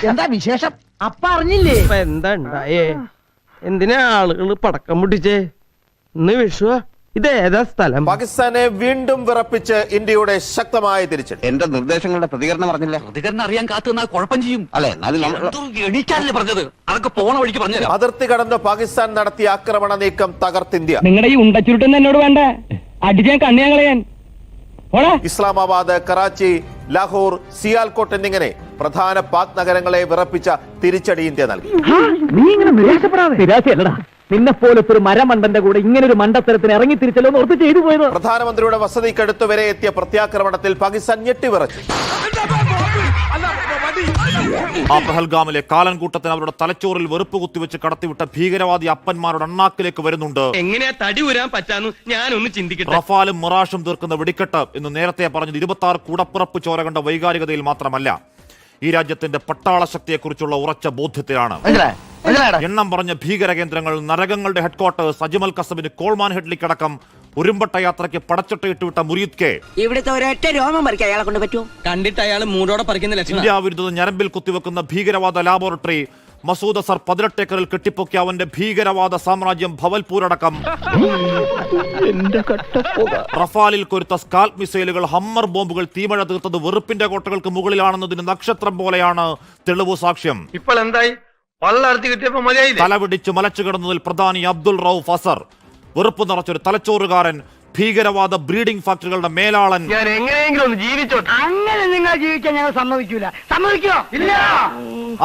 എന്താ വിശേഷം? അപ്പ അറിഞ്ഞില്ലേ? എന്താ ഉണ്ടായേ? എന്തിനാ ആളുകൾ പടക്കം പൊട്ടിച്ചേ? ഇന്ന് വിഷുവാ. ഇതേതാ സ്ഥലം? പാകിസ്ഥാനെ വീണ്ടും വിറപ്പിച്ച് ഇന്ത്യയുടെ ശക്തമായ തിരിച്ചടി. എന്റെ നിർദ്ദേശങ്ങളുടെ പ്രതികരണം പറഞ്ഞില്ല. പ്രതികരണം അറിയാൻ കാത്തു നിന്നാൽ കുഴപ്പം ചെയ്യും. അല്ലെ എണീക്കാനല്ലേ പറഞ്ഞത്? അതൊക്കെ പോണ വഴിക്ക് പറഞ്ഞു. അതിർത്തി കടന്ന് പാകിസ്ഥാൻ നടത്തിയ ആക്രമണ നീക്കം തകർത്തിന്ത്യ. നിങ്ങളുടെ ഈ ഉണ്ടച്ചുരുട്ടെന്ന് എന്നോട് വേണ്ട, അടിച്ചാൻ കണ്ണിയാൻ. ഇസ്ലാമാബാദ്, കറാച്ചി, ലാഹോർ, സിയാൽകോട്ട് എന്നിങ്ങനെ പ്രധാന പാക് നഗരങ്ങളെ വിറപ്പിച്ച തിരിച്ചടി ഇന്ത്യ നൽകി. നീ ഇങ്ങനെ നിരാശപ്പെടാതെ. നിരാശയല്ലടാ, നിന്നെ പോലത്തെ ഒരു മരമണ്ടന്റെ കൂടെ ഇങ്ങനെ ഒരു മണ്ടത്തരത്തിന് ഇറങ്ങി തിരിച്ചല്ലോ ഓർത്ത് ചെയ്തു പോയത്. പ്രധാനമന്ത്രിയുടെ വസതിക്കടുത്ത് വരെ എത്തിയ പ്രത്യാക്രമണത്തിൽ പാകിസ്ഥാൻ ഞെട്ടിവിറച്ചു. ആ പഹൽഗാമിലെ കാലൻകൂട്ടത്തിന് അവരുടെ തലച്ചോറിൽ വെറുപ്പ് കുത്തിവെച്ച് കടത്തിവിട്ട ഭീകരവാദി അപ്പന്മാരുടെ അണ്ണാക്കിലേക്ക് വരുന്നുണ്ട്. എങ്ങനെയാ തടി ഊരാൻ പറ്റാന്ന് ഞാനൊന്ന് ചിന്തിക്കട്ടെ. റഫാലും മിറാഷും തീർക്കുന്ന വെടിക്കെട്ട് എന്ന് നേരത്തെ പറഞ്ഞത് 26 കൂടപ്പിറപ്പ് ചോര കണ്ട വൈകാരികതയിൽ മാത്രമല്ല, ഈ രാജ്യത്തിന്റെ പട്ടാള ശക്തിയെക്കുറിച്ചുള്ള ഉറച്ച ബോധ്യത്തിലാണ്. എണ്ണം പറഞ്ഞ ഭീകര കേന്ദ്രങ്ങൾ, നരകങ്ങളുടെ ഹെഡ്ക്വാർട്ടേഴ്സ്, അജ്മൽ കസബിന് കോൾമാൻ ഹെഡ്ലിക്കടക്കം ഉരുമ്പട്ട യാത്രയ്ക്ക് പടച്ചട്ടയിട്ട് വിട്ട മുരീദ് കെ. ഇവിടുത്തെ ഒരൊറ്റ രോമം പറിക്കാൻ അയാളെ കൊണ്ട് പറ്റുമോ? കണ്ടിട്ട് അയാൾ മൂടോടെ പറിക്കുന്ന ലക്ഷണം. ഇന്ത്യ വിരുദ്ധ ഞരമ്പിൽ കുത്തിവെക്കുന്ന ഭീകരവാദ ലാബോറട്ടറി, മസൂദ് അസർ 18 ഏക്കറിൽ കെട്ടിപ്പൊക്കിയ അവന്റെ ഭീകരവാദ സാമ്രാജ്യം ഭവൽപൂരടക്കം, റഫാലിൽ കൊരുത്ത സ്കാൽപ് മിസൈലുകൾ, ഹമ്മർ ബോംബുകൾ, തീമഴ തീർത്തത് വെറുപ്പിന്റെ കോട്ടകൾക്ക് മുകളിലാണെന്നതിന് നക്ഷത്രം പോലെയാണ് തെളിവ് സാക്ഷ്യം. ഇപ്പോൾ എന്തായി? തലപിടിച്ച് മലച്ചു കിടന്നതിൽ പ്രധാനി അബ്ദുൾ റൌഫ് അസർ, വെറുപ്പ് നിറച്ചൊരു തലച്ചോറുകാരൻ, ഭീകരവാദ ബ്രീഡിംഗ് ഫാക്ടറികളുടെ മേലാളൻ. ഞാൻ എങ്ങനെയെങ്കിലും ഒന്ന് ജീവിച്ചോ. അങ്ങനെ നിങ്ങൾ ജീവിക്കാൻ ഞങ്ങൾ സമ്മതിക്കൂല. സമ്മതിക്കോ? ഇല്ല.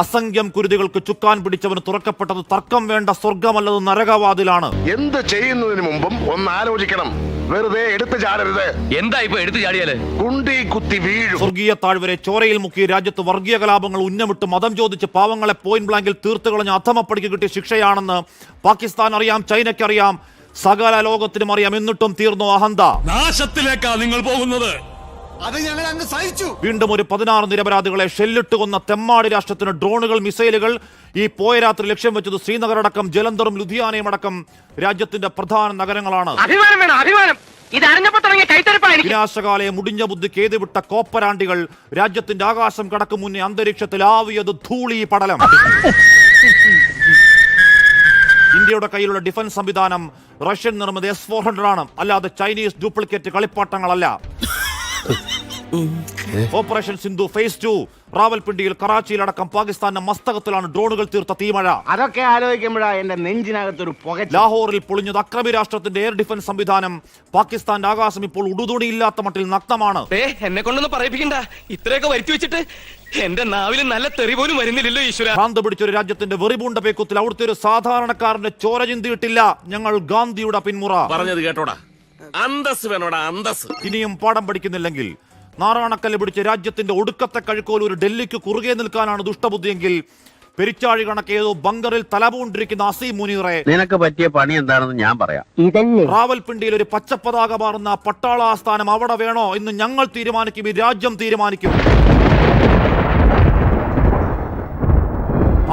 അസംഖ്യം കുരുതികൾക്ക് ചുക്കാൻ പിടിച്ചവന് തുറക്കപ്പെട്ടത് തർക്കം വേണ്ട സ്വർഗമല്ലത് നരകവാതിലാണ്. എന്ത് ചെയ്യുന്നതിന് മുമ്പും ഒന്ന് ആലോചിക്കണം. വെറുതെ എടുത്തു ചാടരുത്. എന്താ ഇപ്പൊ എടുത്തു ചാടിയാല്? കുണ്ടി കുത്തി വീഴും. സ്വർഗീയ താഴ്വരെ ചോരയിൽ മുക്കി രാജ്യത്ത് വർഗീയ കലാപങ്ങൾ ഉന്നമിട്ട് മതം ചോദിച്ച് പാവങ്ങളെ പോയിന്റ് ബ്ലാങ്കിൽ തീർത്തു കളഞ്ഞ അധമപ്പടിക്ക് കിട്ടിയ ശിക്ഷയാണെന്ന് പാകിസ്ഥാൻ അറിയാം, ചൈനയ്ക്കറിയാം, സകല ലോകത്തിനും അറിയാം. എന്നിട്ടും തീർന്നു അഹന്ത. നാശത്തിലേക്കാ നിങ്ങൾ പോകുന്നത്. അത് ഞങ്ങൾ അങ്ങ് സഹിച്ചു. വീണ്ടും ഒരു 16 നിരപരാധികളെ ഷെല്ലിട്ട് കൊന്ന തെമ്മാടി രാഷ്ട്രത്തിന് ഡ്രോണുകൾ, മിസൈലുകൾ. ഈ പോയ രാത്രി ലക്ഷ്യം വെച്ചത് ശ്രീനഗർ അടക്കം ജലന്ധറും ലുധിയാനയും അടക്കം രാജ്യത്തിന്റെ പ്രധാന നഗരങ്ങളാണ്. അഭിമാനം വേണം, അഭിമാനം. ഇത് അറിഞ്ഞപ്പോ തുടങ്ങിയ കൈത്തരപ്പാണ്. വിനാശകാലയെ മുടിഞ്ഞ ബുദ്ധി കേതുവിട്ട കോപ്പരാണ്ടികൾ. രാജ്യത്തിന്റെ ആകാശം കടക്കും മുന്നേ അന്തരീക്ഷത്തിൽ ആവിയത് ധൂളി പടലം. ഇന്ത്യയുടെ കയ്യിലുള്ള ഡിഫൻസ് സംവിധാനം റഷ്യൻ നിർമ്മിത S-400 ആണ്, അല്ലാതെ ചൈനീസ് ഡ്യൂപ്ലിക്കേറ്റ് കളിപ്പാട്ടങ്ങളല്ല. ഓപ്പറേഷൻ സിന്ധു ഫേസ് 2 റാവൽപിണ്ടിയിൽ, കറാച്ചിയിലടക്കം പാകിസ്ഥാന്റെ മസ്തകത്തിലാണ് ഡ്രോണുകൾ തീർത്ത തീമഴ. അതൊക്കെ ആലോചിക്കുമ്പോഴാ എന്റെ നെഞ്ചിനകത്തൊരു പുക. ലാഹോറിൽ പൊളിഞ്ഞത് അക്രമി രാഷ്ട്രത്തിന്റെ എയർ ഡിഫൻസ് സംവിധാനം. പാകിസ്ഥാന്റെ ആകാശം ഇപ്പോൾ ഉടുതുണിയില്ലാത്ത മട്ടിൽ നഗ്നമാണ്. എന്നെ കൊണ്ടൊന്നും പറയിപ്പിക്കണ്ട. ഇത്രയൊക്കെ വരുത്തി വെച്ചിട്ട് എന്റെ നാവിൽ നല്ല തെറി പോലും വരുന്നില്ലല്ലോ ഈശ്വര. ഭ്രാന്ത് പിടിച്ചൊരു രാജ്യത്തിന്റെ വെറിപൂണ്ട പേക്കുത്തിൽ അവിടുത്തെ ഒരു സാധാരണക്കാരന്റെ ചോര ചിന്തിയിട്ടില്ല ഞങ്ങൾ ഗാന്ധിയുടെ പിന്മുറ. പറഞ്ഞത് കേട്ടോടാ, അന്തസ് വേണോടാ, അന്തസ്. ഇനിയും പാഠം പഠിക്കുന്നില്ലെങ്കിൽ നാറാണക്കല്ല് പിടിച്ച് രാജ്യത്തിന്റെ ഒടുക്കത്തെ കഴുക്കോൽ ഒരു ഡൽഹിക്ക് കുറുകെ നിൽക്കാനാണ് ദുഷ്ടബുദ്ധിയെങ്കിൽ പെരിച്ചാഴി കണക്കേതോ ബങ്കറിൽ തലപൂണ്ടിരിക്കുന്ന അസീം മുനീറെ, നിനക്ക് പറ്റിയ പണി എന്താണെന്ന് ഞാൻ പറയാം. റാവൽപിണ്ടിയിൽ ഒരു പച്ചപ്പതാക മാറുന്ന പട്ടാള ആസ്ഥാനം അവിടെ വേണോ എന്ന് ഞങ്ങൾ തീരുമാനിക്കും, ഈ രാജ്യം തീരുമാനിക്കും.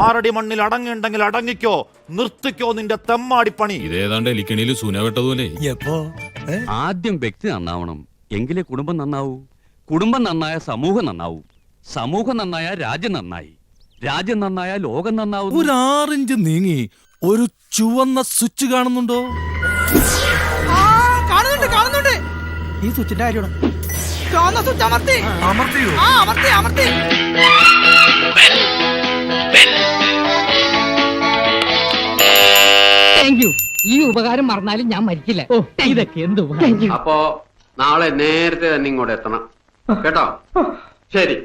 6 അടി മണ്ണിൽ അടങ്ങുണ്ടെങ്കിൽ അടങ്ങിക്കോ, നിർത്തിക്കോ നിന്റെ തെമ്മാടിപ്പണി. ഇതേതാണ്ട് എലിക്കണിയിൽ സൂനവെട്ടതുപോലെ. ആദ്യം വ്യക്തി നന്നാവണം, എങ്കിലേ കുടുംബം നന്നാവൂ. കുടുംബം നന്നായ സമൂഹം നന്നാവൂ. സമൂഹം നന്നായ രാജ്യം നന്നായി. രാജ്യം നന്നായ ലോകം നന്നാവും. ഒരു 6 ഇഞ്ച് നീങ്ങി ഒരു ചുവന്ന സ്വിച്ച് കാണുന്നുണ്ടോ? കാണുന്നുണ്ട്. ഈ സ്വിച്ചിന്റെ കാര്യമാണ്. ഈ ഉപകാരം മറന്നാലും ഞാൻ മരിക്കില്ല. ഇതൊക്കെ എന്ത് അപ്പോ നാളെ നേരത്തെ തന്നെ ഇങ്ങോട്ട് എത്തണം കേട്ടോ. ശരി.